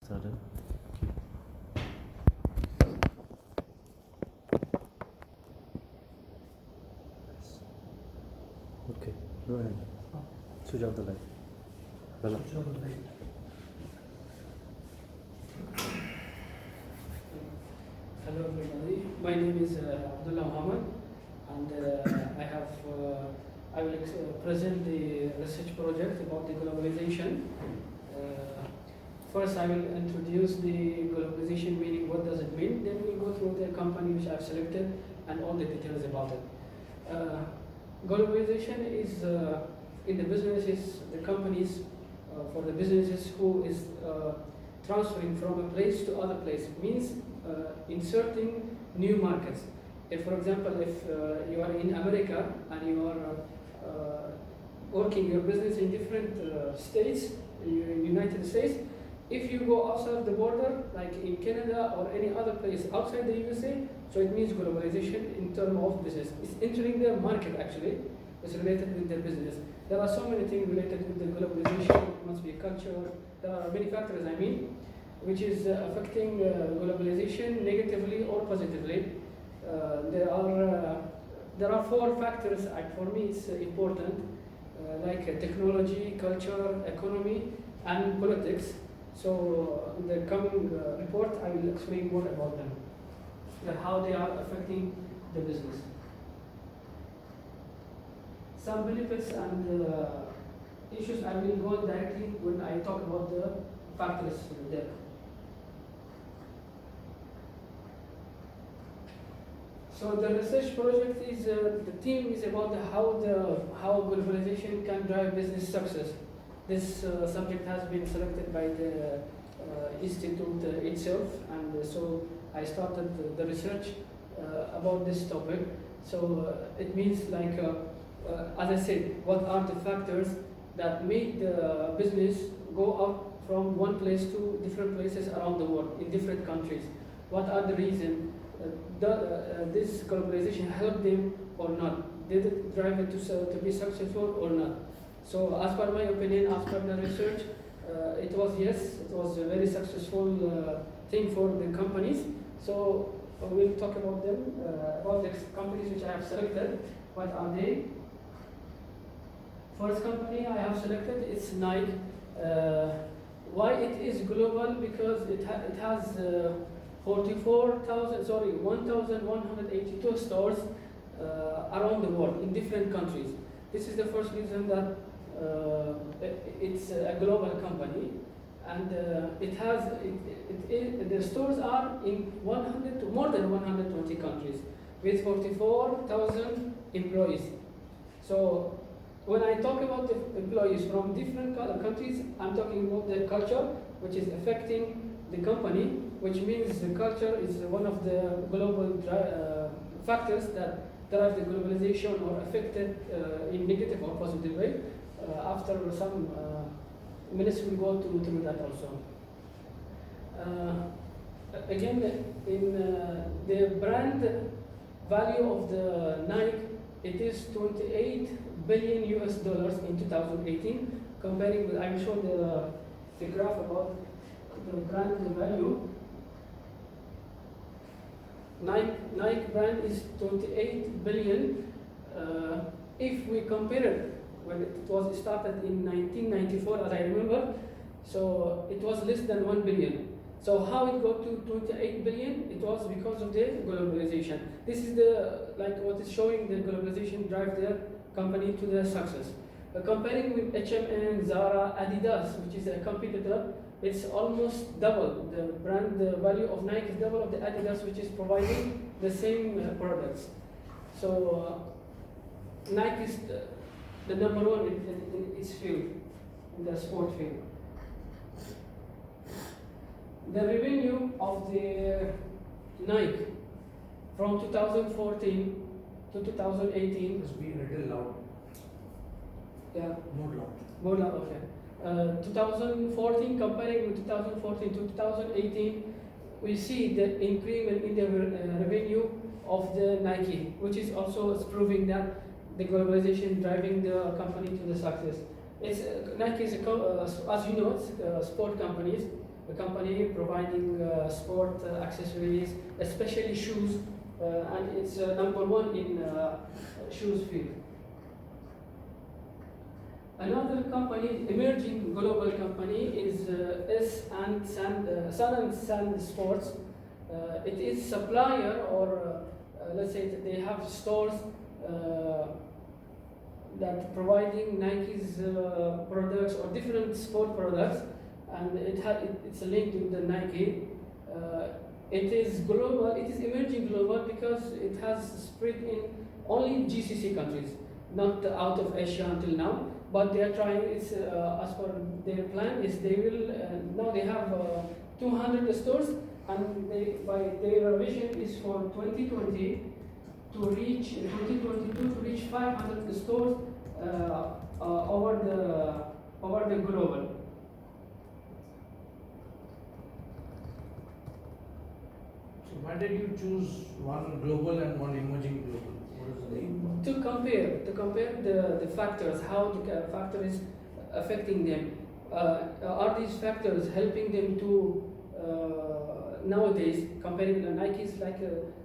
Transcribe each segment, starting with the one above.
Started. Okay, go ahead. Switch off the light. Hello. Switch off the light. Hello everybody, my name is Abdollah Muhammad, and I will present the research project about the globalization. First I will introduce the globalization meaning, what does it mean, then we'll go through the company which I've selected and all the details about it. Globalization is in the businesses, the companies, for the businesses who is transferring from a place to other place. It means inserting new markets. If, for example, if you are in America and you are working your business in different states, in the United States, if you go outside the border, like in Canada or any other place outside the USA, so it means globalization in terms of business. It's entering their market actually. It's related with their business. There are so many things related with the globalization. It must be culture. There are many factors, I mean, which is affecting globalization negatively or positively. There are four factors. For me, it's important, like technology, culture, economy, and politics. So in the coming report, I will explain more about them, how they are affecting the business. Some benefits and issues I will go directly when I talk about the factors there. So the research project is the theme is about how globalization can drive business success. This subject has been selected by the institute itself, and so I started the research about this topic. So it means like, as I said, what are the factors that make the business go out from one place to different places around the world, in different countries? What are the reasons? This globalization help them or not? Did it drive it to be successful or not? So as per my opinion, after the research, it was a very successful thing for the companies. So we'll talk about them, about the companies which I have selected. What are they? First company I have selected is Nike. Why it is global? Because it has 1,182 stores around the world in different countries. This is the first reason that it's a global company, and the stores are in more than 120 countries with 44,000 employees. So when I talk about the employees from different countries, I'm talking about the culture, which is affecting the company, which means the culture is one of the global factors that drive the globalization or affected in negative or positive way. After some minutes, we'll go through that also. Again, in the brand value of the Nike, it is $28 billion in 2018. Comparing with, I will show the graph about the brand value. Nike brand is 28 billion. If we compare it when it was started in 1994, as I remember, so it was less than 1 billion. So how it got to 28 billion? It was because of the globalization. This is what is showing the globalization drive their company to the success. Comparing with H&M, Zara, Adidas, which is a competitor, it's almost double. The brand value of Nike is double of the Adidas, which is providing the same products. So Nike is the number one in its field, in the sport field. The revenue of the Nike from 2014 to 2018. Must be a little loud. Yeah. More loud. More loud, okay. 2014, comparing with 2014 to 2018, we see the increment in the revenue of the Nike, which is also proving that the globalization driving the company to the success. Nike is, as you know, it's sport companies. a company providing sport accessories, especially shoes, and it's number one in shoes field. Another company, emerging global company, is Sun and Sand Sports. It is supplier, or let's say that they have stores that providing Nike's products or different sport products, and it's a link to the Nike. It is global. It is emerging global because it has spread in only GCC countries, not out of Asia until now. But they are trying. It's as per their plan is they will now they have 200 stores, and by their vision is for 2020 to reach 2022 to reach 500 stores over the global. So why did you choose one global and one emerging global? What is the name? To compare the factors, how the factor is affecting them. Are these factors helping them to nowadays comparing the Nikes like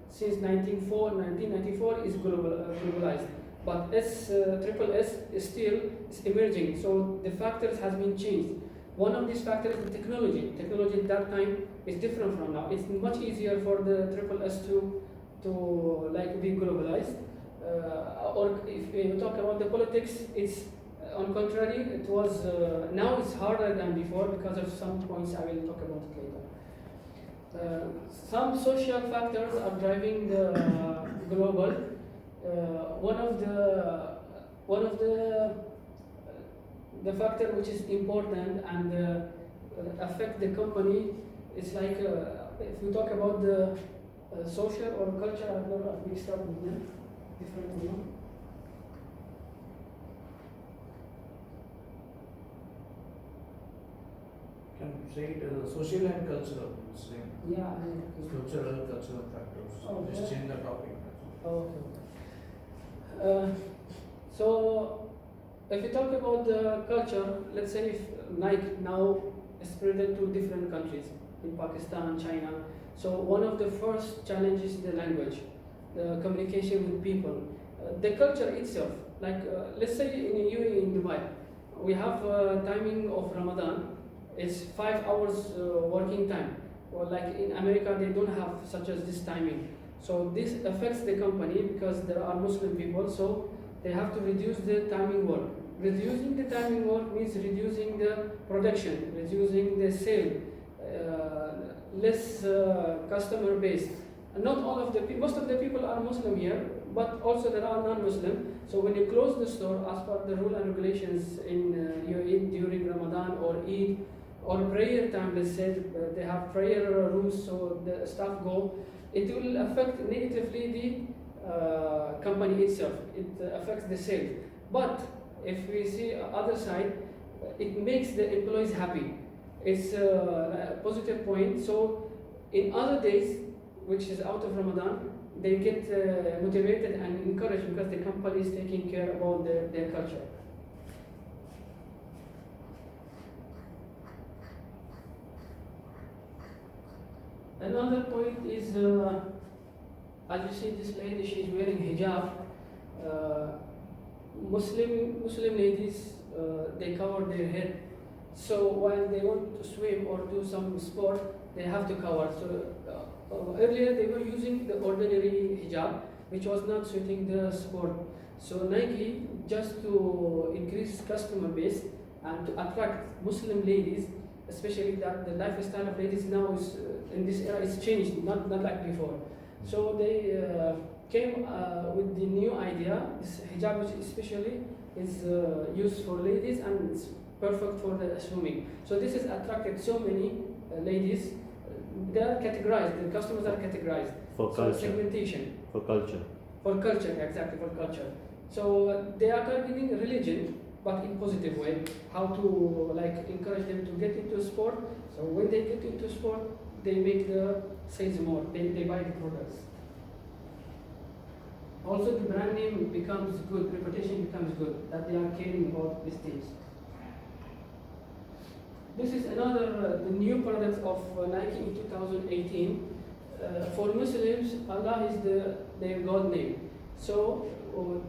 since 1994 is globalized, but triple S is still emerging. So the factors has been changed. One of these factors is the technology. Technology at that time is different from now. It's much easier for the triple S to like be globalized. Or if we talk about the politics, it's on contrary. It was now it's harder than before because of some points I will talk about later. Some social factors are driving the global. One of the factor which is important and affect the company is like if we talk about the social or culture, I don't know, mixed up with them. Different, you know. Can you say it as a social and cultural? Same. Yeah. Cultural factors. Oh, Just yeah. change the topic. Okay. So, if we talk about the culture, let's say if Nike now is spread to different countries, in Pakistan, China. So one of the first challenges is the language, the communication with people, the culture itself. Like let's say in UAE, in Dubai, we have timing of Ramadan. It's 5 hours working time. Or like in America, they don't have such as this timing. So this affects the company because there are Muslim people. So they have to reduce the timing work. Reducing the timing work means reducing the production, reducing the sale, less customer base. And not all of the most of the people are Muslim here, but also there are non-Muslim. So when you close the store, as per the rule and regulations in UAE during Ramadan or Eid or prayer time, let's say they have prayer rules, so the staff go. It will affect negatively the company itself. It affects the sales. But if we see other side, it makes the employees happy. It's a positive point. So in other days, which is out of Ramadan, they get motivated and encouraged because the company is taking care about their culture. Another point is, as you see this lady, she's wearing hijab. Muslim ladies, they cover their head. So while they want to swim or do some sport, they have to cover. So earlier they were using the ordinary hijab, which was not suiting the sport. So Nike, just to increase customer base and to attract Muslim ladies, especially that the lifestyle of ladies now is in this era is changed, not like before. So they came with the new idea. This hijab, which especially is used for ladies and it's perfect for the swimming. So this has attracted so many ladies. They are categorized. The customers are categorized For so culture. segmentation. For culture. For culture, exactly, for culture. So they are targeting religion, but in positive way. How to like encourage them to get into sport. So when they get into sport, they make the sales more. They buy the products. Also, the brand name becomes good, reputation becomes good, that they are caring about these things. This is another the new product of Nike in 2018. For Muslims, Allah is their God name. So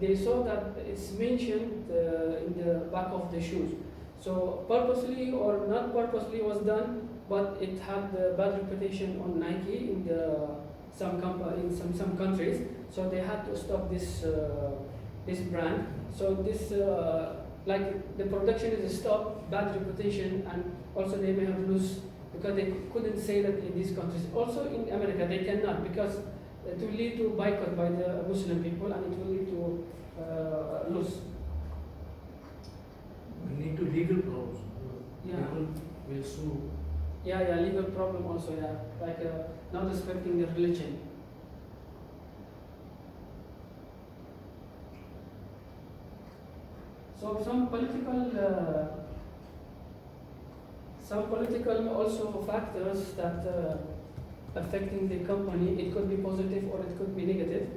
they saw that it's mentioned in the back of the shoes. So purposely or not purposely was done, but it had a bad reputation on Nike in some countries. So they had to stop this brand. So this like the production is stopped, bad reputation, and also they may have lose because they couldn't say that in these countries. Also in America they cannot because it will lead to boycott by the Muslim people and it will lead to lose. We need to legal problems. Yeah. People will sue. Yeah, legal problem also, yeah, like not respecting the religion. So some political also factors that affecting the company. It could be positive or it could be negative.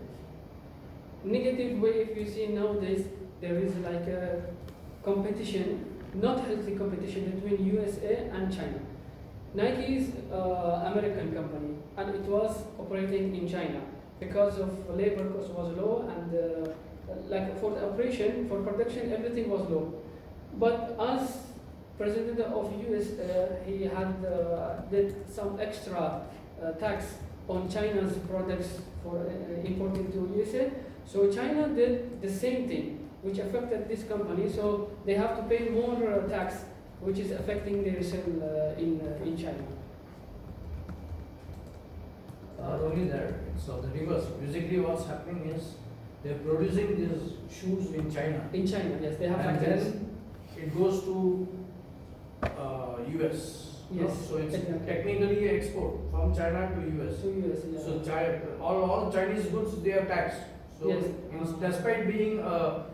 Negative way, if you see nowadays, there is like a competition, not healthy competition between USA and China. Nike is American company and it was operating in China because of labor cost was low and like for the operation, for production, everything was low. But as president of US, he had did some extra tax on China's products for importing to USA. So China did the same thing, which affected this company. So they have to pay more tax, which is affecting their sale in China. Not only that, it's of the reverse. Basically, what's happening is they're producing these shoes in China. In China, yes, they have And factories. then it goes to US. Yes, So it's exactly. technically export from China to US. So US, yeah. So all Chinese goods they are taxed. So Yes. despite being a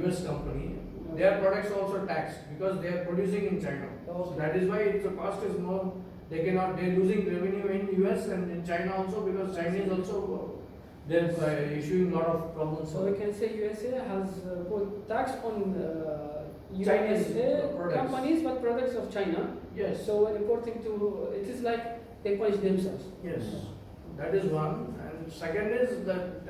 US company, their products also taxed because they are producing in China. So Okay. that is why the cost is more. They're losing revenue in US and in China also because Chinese also they're issuing a lot of problems. So we can say USA has put tax on Chinese USA products. companies, but products of China. Yes. So when importing to, it is like they punish themselves. Yes, that is one. And second is that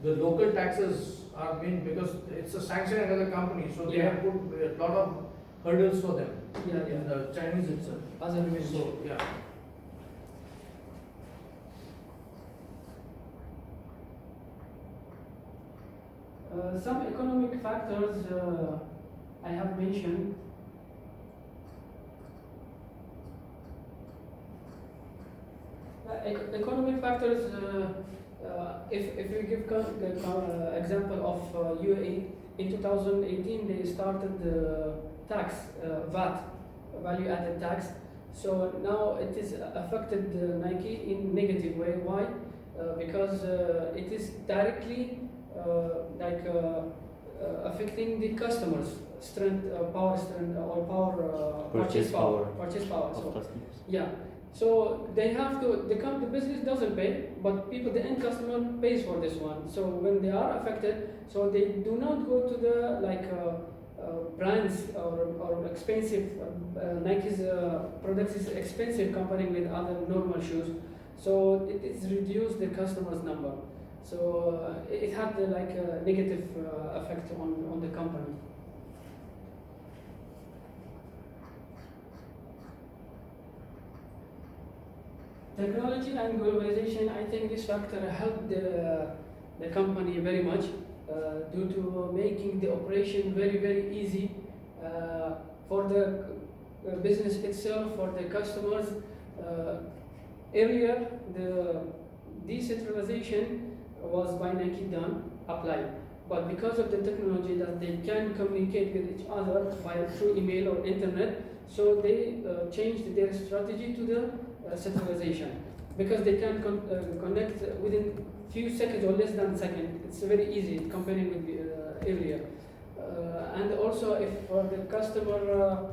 the local taxes are being, because it's a sanctioned another company, so they Yeah. have put a lot of hurdles for them Yeah, in the Chinese itself. As a revenge. So yeah. Some economic factors I have mentioned. Economic factors, if we give the example of UAE, in 2018 they started the tax, VAT, value added tax. So now it is affected Nike in negative way. Why? Because it is directly affecting the customers' strength, power strength, or power Purchase power. Purchase power. of So customers. yeah. So they have to. The business doesn't pay, but people, the end customer, pays for this one. So when they are affected, so they do not go to the brands or expensive. Nike's products is expensive comparing with other normal shoes. So it is reduced the customers' number. So it had a negative effect on the company. Technology and globalization, I think this factor helped the company very much due to making the operation very, very easy for the business itself, for the customers. Earlier, the decentralization was by Nike applied. But because of the technology that they can communicate with each other through email or internet, so they changed their strategy to the centralization, because they can connect within few seconds or less than a second. It's very easy comparing with earlier. And also, if for the customer,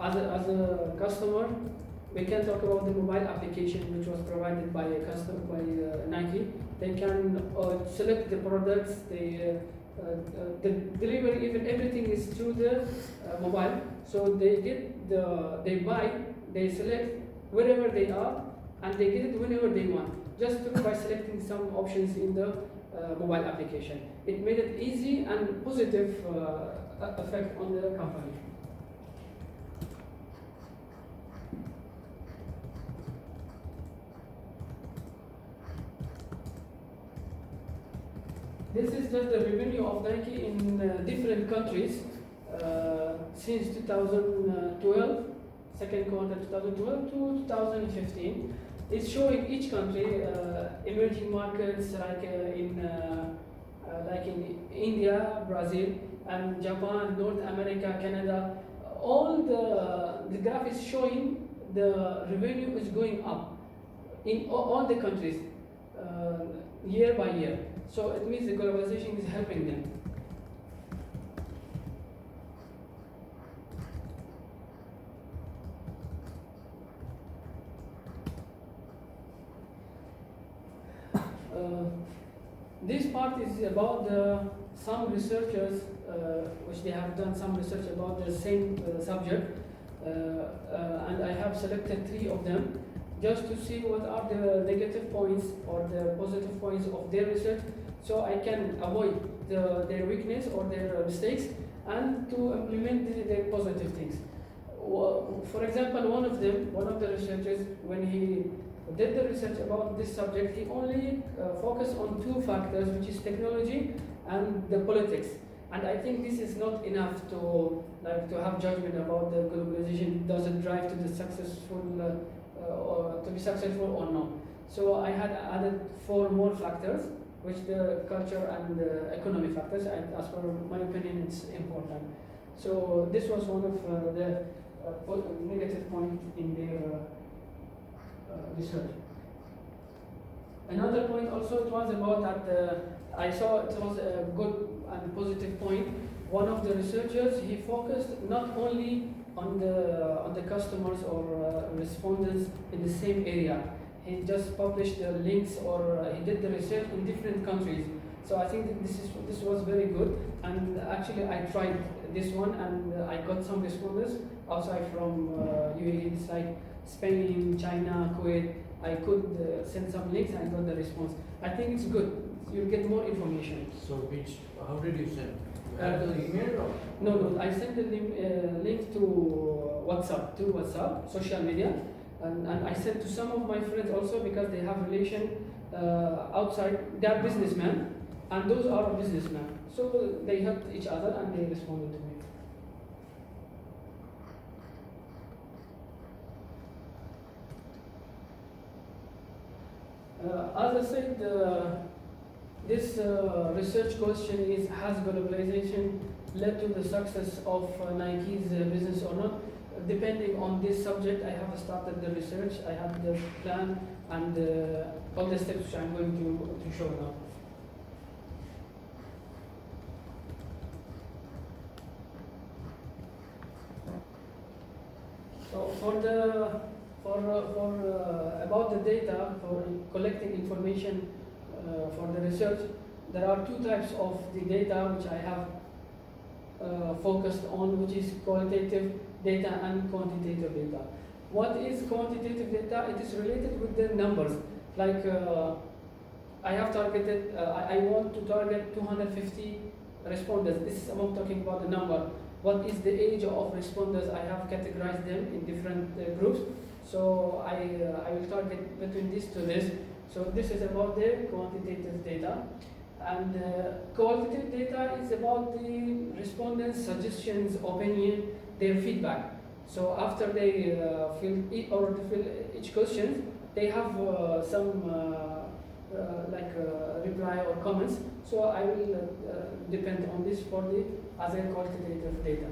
as a customer, we can talk about the mobile application which was provided by a customer by Nike. They can select the products, they the delivery, even everything is through the mobile. So they buy, they select wherever they are, and they get it whenever they want, just by selecting some options in the mobile application. It made it easy and positive effect on the company. This is just the revenue of Nike in different countries since 2012, second quarter 2012 to 2015. It's showing each country, emerging markets like in India, Brazil, and Japan, North America, Canada. All the graph is showing the revenue is going up in all the countries year by year. So it means the globalization is helping them. This part is about some researchers which they have done some research about the same subject, and I have selected 3 of them just to see what are the negative points or the positive points of their research, so I can avoid their weakness or their mistakes and to implement their positive things. For example, one of the researchers, when he did the research about this subject, he only focused on 2 factors, which is technology and the politics. And I think this is not enough to have judgment about the globalization. Does it drive to the successful or to be successful or not? So I had added 4 more factors, which the culture and the economic factors. And as per my opinion, it's important. So this was one of the negative points in their research. Another point also, it was about that I saw it was a good and positive point. One of the researchers, he focused not only on the customers or respondents in the same area. He just published the links, or he did the research in different countries. So I think that this was very good. And actually, I tried this one, and I got some respondents outside from UAE. It's like Spain, China, Kuwait. I could send some links and got the response. I think it's good. You'll get more information. So how did you send? The email or? No, I sent the link to WhatsApp, through WhatsApp, social media, and I sent to some of my friends also, because they have relation outside. They are businessmen, and those are businessmen. So they helped each other and they responded to me. As I said, this research question is: has globalization led to the success of Nike's business or not? Depending on this subject, I have started the research. I have the plan and all the steps which I'm going to show now. So about the data, for collecting information for the research, there are 2 types of the data which I have focused on, which is qualitative data and quantitative data. What is quantitative data? It is related with the numbers. Like I have targeted, I want to target 250 respondents. This is, I'm talking about the number. What is the age of respondents? I have categorized them in different groups. So I will target between this to this. So this is about the quantitative data. And qualitative data is about the respondents' suggestions, opinion, their feedback. So after they fill each question, they have some reply or comments. So I will depend on this for the other qualitative data.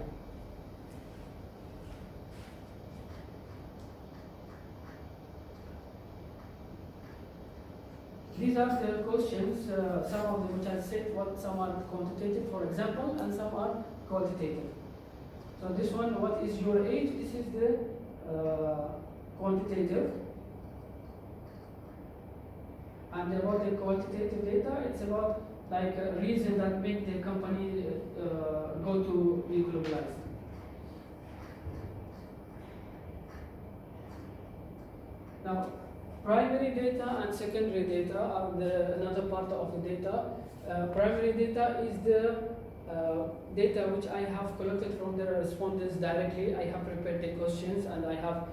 These are the questions, some of them which I said, some are quantitative, for example, and some are qualitative. So this one, what is your age? This is the quantitative. And about the quantitative data, it's about like a reason that make the company go to be globalized. Now, primary data and secondary data are another part of the data. Primary data is the data which I have collected from the respondents directly. I have prepared the questions and I have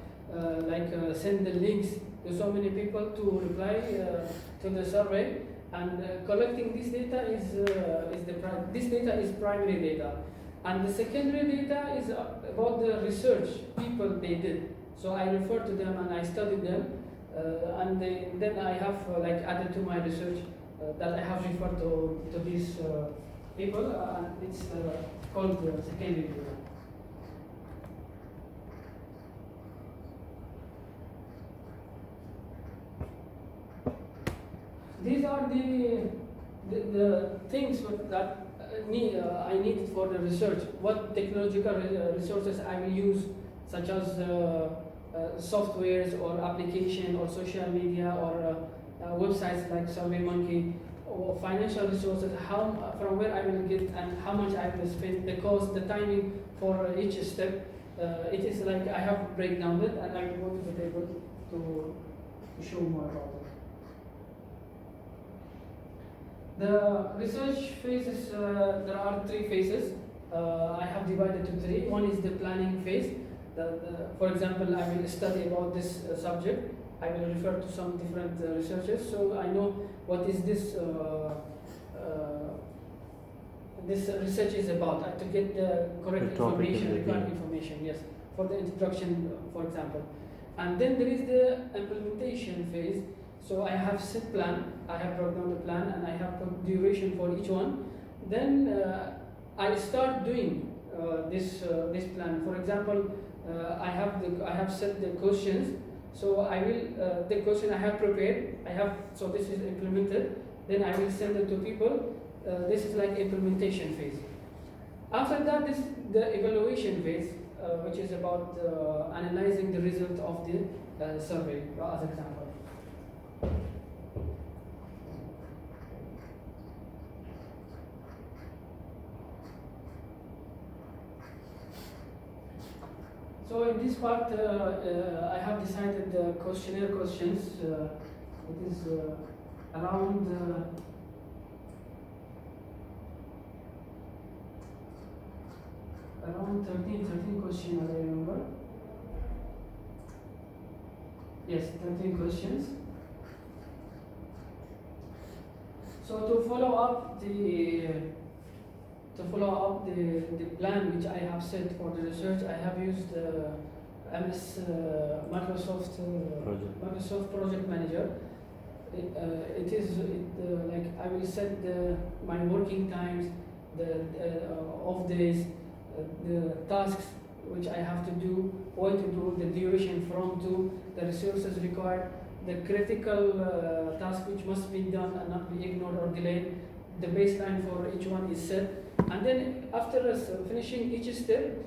send the links to so many people to reply to the survey. And collecting this data this data is primary data, and the secondary data is about the research people they did. So I refer to them and I studied them, and then I have added to my research that I have referred to these people, and it's called secondary data. These are the things that I needed for the research. What technological resources I will use, such as softwares or application or social media or websites like SurveyMonkey, or financial resources, from where I will get and how much I will spend, the cost, the timing for each step. It is like I have breakdown it, and I will go to the table to show more about it. The research phases, there are 3 phases. I have divided to 3. One is the planning phase. For example, I will study about this subject. I will refer to some different researchers, so I know what is this this research is about, to get the correct information, required information, yes, for the introduction, for example. And then there is the implementation phase. So I have set plan, I have brought down the plan, and I have put duration for each one. Then I start doing this plan. For example, I have set the questions. So I will the question I have prepared. So this is implemented. Then I will send it to people. This is like implementation phase. After that, this is the evaluation phase, which is about analyzing the result of the survey, as example. So in this part, I have decided the questionnaire questions. It is around 13 questions, I remember. Yes, 13 questions. So to follow up the plan which I have set for the research, I have used Microsoft Project Manager. I will set my working times, the off days, the tasks which I have to do, when to do, the duration from to, the resources required, the critical task which must be done and not be ignored or delayed. The baseline for each one is set, and then after finishing each step,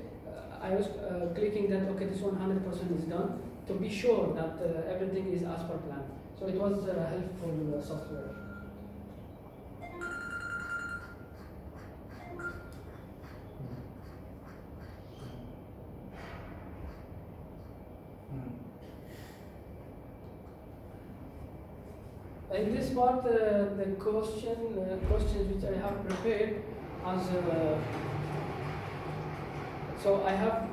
I was clicking that okay, this 100% is done, to be sure that everything is as per plan. So it was helpful software. In this part, the questions which I have prepared as so I have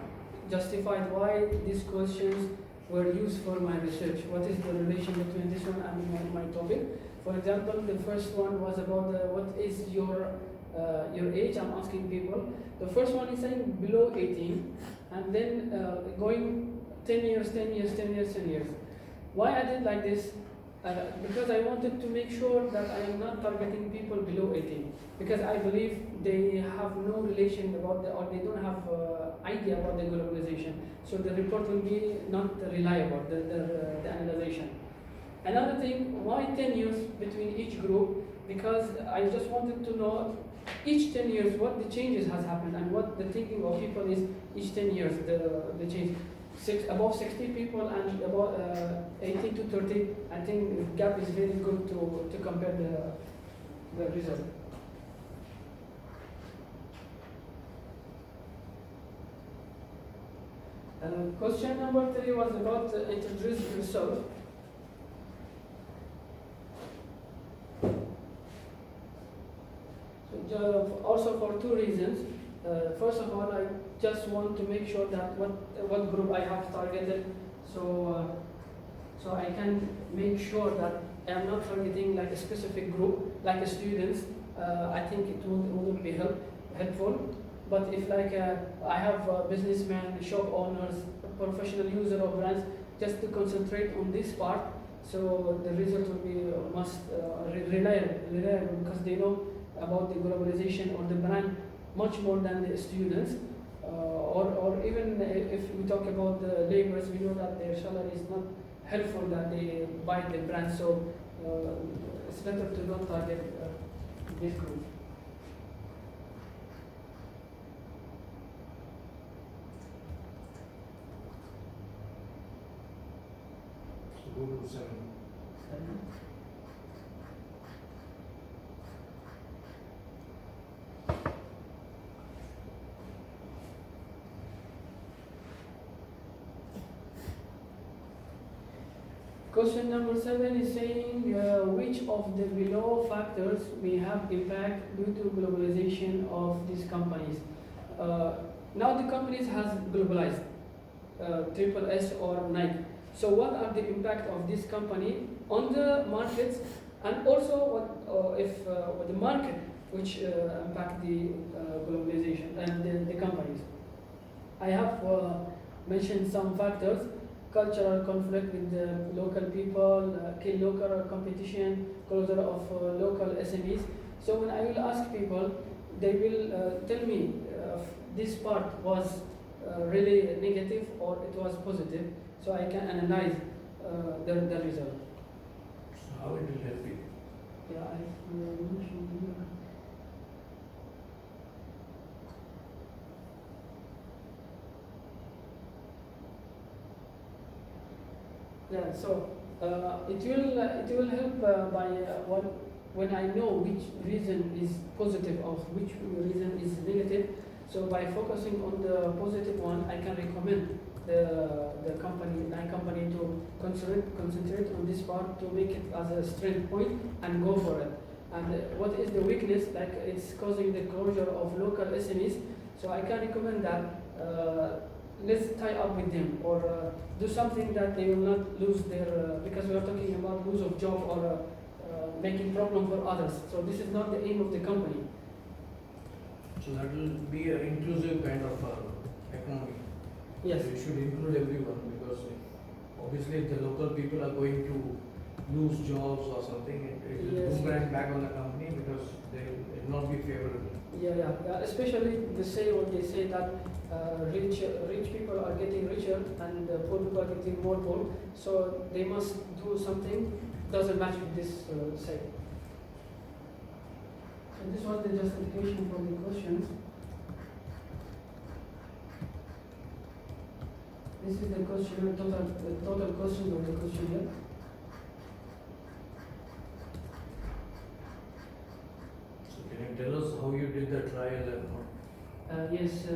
justified why these questions were used for my research. What is the relation between this one and my topic? For example, the first one was about what is your age. I'm asking people. The first one is saying below 18, and then going 10 years, 10 years, 10 years, 10 years. Why I did like this? Because I wanted to make sure that I am not targeting people below 18, because I believe they have no relation about or they don't have idea about the globalization. So the report will be not reliable, the analyzation. Another thing, why 10 years between each group? Because I just wanted to know each 10 years what the changes has happened and what the thinking of people is each 10 years, the change. Above 60 people and about 18 to 30, I think the gap is very good to compare the result. Question number 3 was about introduce yourself. So, also for 2 reasons. First of all, I just want to make sure that what group I have targeted, so I can make sure that I am not targeting like a specific group, like a students. I think it wouldn't be helpful. But if like I have businessmen, shop owners, professional user of brands, just to concentrate on this part, so the result will be reliable because they know about the globalization or the brand much more than the students. Or even if we talk about the laborers, we know that their salary is not helpful that they buy the brand. So it's better to not target this group. Go to 7. Question number 7 is saying which of the below factors may have impact due to globalization of these companies. Now the companies has globalized, triple S or Nike. So what are the impact of this company on the markets, and also what the market which impact the globalization and the companies? I have mentioned some factors: cultural conflict with the local people, kill local competition, closure of local SMEs. So when I will ask people, they will tell me this part was really negative or it was positive, so I can analyze the result. So how it will help you? Yeah, I mentioned here. Yeah, so it will help by when I know which reason is positive or which reason is negative. So by focusing on the positive one, I can recommend the company to concentrate on this part to make it as a strength point and go for it. And what is the weakness? Like it's causing the closure of local SMEs. So I can recommend that let's tie up with them or do something that they will not lose their because we are talking about lose of job or making problem for others. So this is not the aim of the company. So that will be an inclusive kind of economy. Yes. You should include everyone because obviously if the local people are going to lose jobs or something, it will Yes. boomerang back on the company because they will not be favorable. Yeah. Especially they say that rich people are getting richer and poor people are getting more poor. So they must do something. Doesn't match with this say. So this was the justification for the questions. This is the question, total question of the questionnaire. So can you tell us how you did the trial and what? Yes,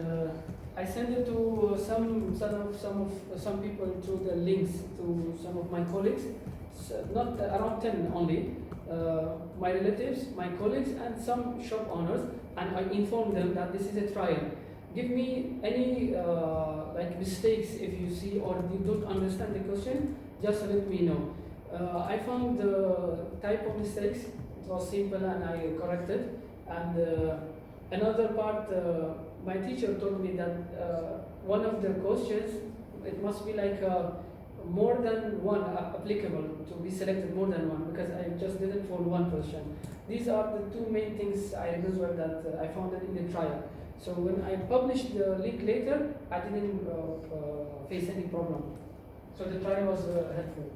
I sent it to some people through the links to some of my colleagues. So not around 10 only. My relatives, my colleagues, and some shop owners, and I informed them that this is a trial. Give me any like mistakes if you see or you don't understand the question, just let me know. I found the type of mistakes. It was simple and I corrected. And another part, my teacher told me that one of the questions, it must be like more than one applicable to be selected more than one because I just did it for one question. These are the two main things I remember that I found it in the trial. So when I published the link later, I didn't face any problem. So the trial was helpful.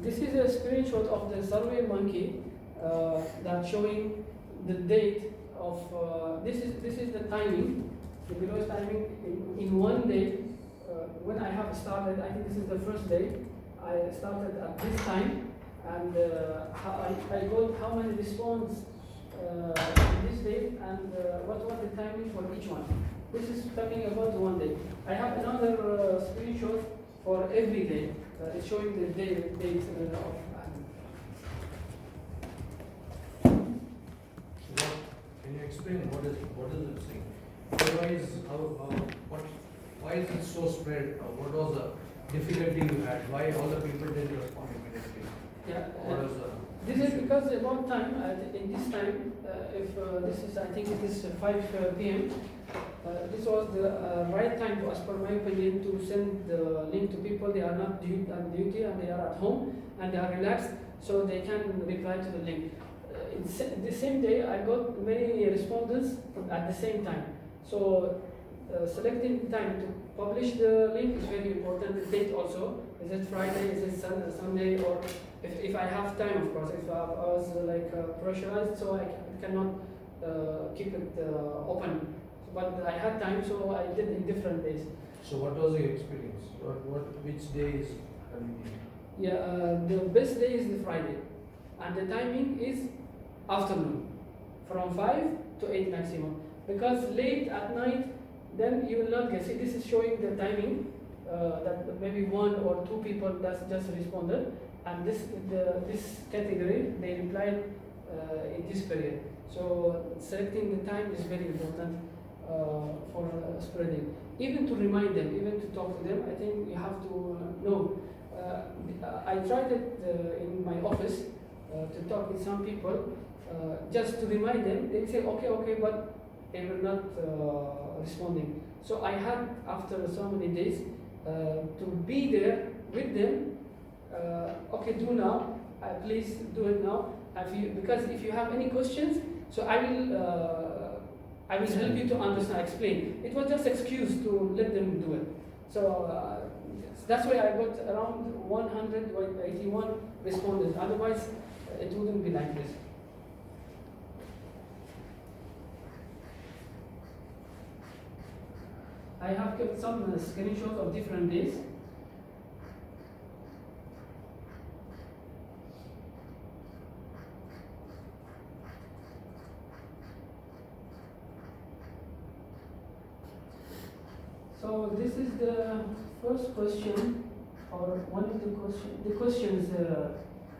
This is a screenshot of the survey monkey that's showing the date of this is the timing, the below is timing in one day. When I have started, I think this is the first day. I started at this time, and I got how many response this day, and what was the timing for each one. This is talking about one day. I have another screenshot for every day. It's showing the date of. Can you explain what is it saying? Why is it so spread? What was the difficulty you had? Why all the people didn't respond immediately? Yeah. What was This is because about time. In this time, if this is, I think it is 5 p.m. This was the right time, as per my opinion, to send the link to people. They are not on duty and they are at home and they are relaxed, so they can reply to the link. The same day, I got many respondents at the same time. So selecting time to publish the link is very important. The date also. Is it Friday? Is it Sunday? Or if I have time, of course. If I was pressurized, so I cannot keep it open. But I had time, so I did in different days. So what was your experience? Which days have you been? Yeah, the best day is the Friday, and the timing is afternoon, from 5 to 8 maximum. Because late at night, then you will not get. See, this is showing the timing that maybe 1 or 2 people that just responded, and this category they replied in this period. So selecting the time is very important for spreading. Even to remind them, even to talk to them, I think you have to know. I tried it in my office to talk with some people, just to remind them. They say okay, but they were not responding. So I had, after so many days, to be there with them. Okay, do now. Please do it now. Because if you have any questions, so I will help you to understand, explain. It was just excuse to let them do it. So that's why I got around 181 respondents. Otherwise, it wouldn't be like this. I have kept some screenshots of different days. So this is the first question, or one of the questions. The questions,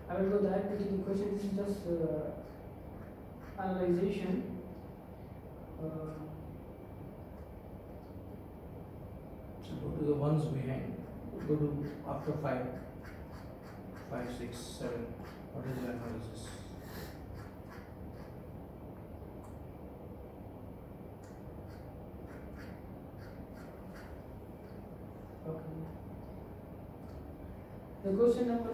I will go directly to the question. This is just analyzation. Go to the ones behind. Go to after 5, 6, 7. What is the analysis? Okay. The question number 5.